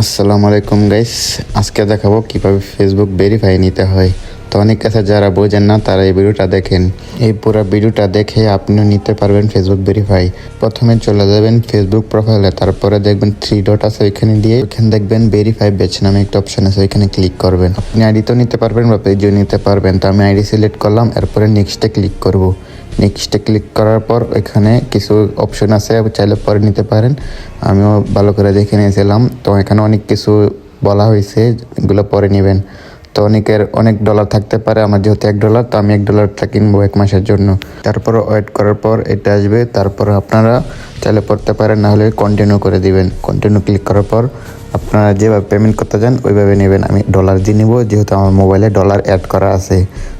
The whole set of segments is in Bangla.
আসসালামু আলাইকুম গাইস, আজকে দেখাবো কিভাবে ফেসবুক ভেরিফাই নিতে হয়। তো অনেক কাছে যারা বোঝেন না তারা এই ভিডিওটা দেখেন। এই পুরো ভিডিওটা দেখে আপনিও নিতে পারবেন ফেসবুক ভেরিফাই। প্রথমে চলে যাবেন ফেসবুক প্রোফাইলে, তারপরে দেখবেন 3 ডট আছে, ওইখানে দিয়ে ওইখানে দেখবেন ভেরিফাই ব্যাচ নামে একটা অপশন আছে, ওইখানে ক্লিক করবেন। আপনি আইডি তো নিতে পারবেন বা পেজও নিতে পারবেন। তো আমি আইডি সিলেক্ট করলাম, এরপরে নেক্সটে ক্লিক করব। নেক্সটে ক্লিক করার পর এখানে কিছু অপশন আছে, চাইলে পরে নিতে পারেন। আমিও ভালো করে দেখে নিয়েছিলাম। তো এখানে অনেক কিছু বলা হয়েছে, এগুলো পরে নেবেন। তো অনেকের অনেক ডলার থাকতে পারে, আমার যেহেতু $1, তো আমি $1টা কিনবো 1 মাসের জন্য। তারপর ওয়েট করার পর এটা আসবে, তারপর আপনারা চাইলে পড়তে পারেন, না হলে কন্টিনিউ করে দিবেন। কন্টিনিউ ক্লিক করার পর আপনারা যেভাবে পেমেন্ট করতে চান ওইভাবে নেবেন। আমি ডলার দিয়ে নিব, যেহেতু আমার মোবাইলে ডলার অ্যাড করা আছে।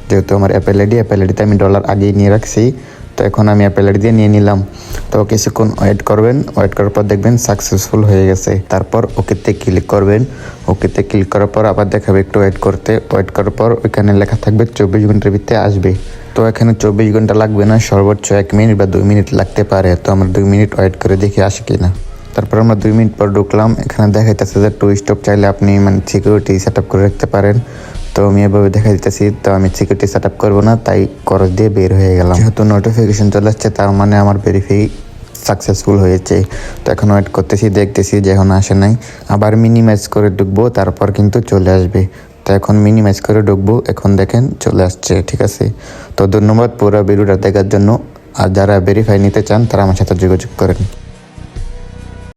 যেহেতু আমার অ্যাপেল আইডিতে আমি ডলার আগেই নিয়ে রাখছি, তো এখন আমি অ্যাপেল আইডি দিয়ে নিয়ে নিলাম। তো কিছুক্ষণ ওয়েট করবেন, ওয়েট করার পর দেখবেন সাকসেসফুল হয়ে গেছে। তারপর ওকেতে ক্লিক করবেন। ওকেতে ক্লিক করার পর আবার দেখাবে একটু ওয়েট করতে। ওয়েট করার পর ওইখানে লেখা থাকবে 24 ঘন্টার ভিতরে আসবে। তো এখানে 24 ঘন্টা লাগবে না, সর্বোচ্চ 1 মিনিট বা 2 মিনিট লাগতে পারে। তো আমরা 2 মিনিট ওয়েট করে দেখি আসে কিনা। তারপর আমরা 2 মিনিট পর ঢুকলাম, এখানে দেখাইতেছে যে 2 স্টপ, চাইলে আপনি সিকিউরিটি সেট আপ করে রাখতে পারেন। তো আমি এভাবে দেখা দিতেছি, তো আমি সিকিউরিটি সেট আপ করবো না, তাই খরচ দিয়ে বের হয়ে গেলাম। যেহেতু নোটিফিকেশন চলে আসছে, তার মানে আমার ভেরিফাই সাকসেসফুল হয়েছে। তো এখন ওয়েট করতেছি, দেখতেছি যে এখন আসে নাই। আবার মিনিমাইজ করে ঢুকবো, তারপর কিন্তু চলে আসবে। তো এখন মিনিমাইজ করে ঢুকবো, এখন দেখেন চলে আসছে। ঠিক আছে, তো ধন্যবাদ পুরো ভিডিওটা দেখার জন্য। আর যারা ভেরিফাই নিতে চান তারা আমার সাথে যোগাযোগ করেন।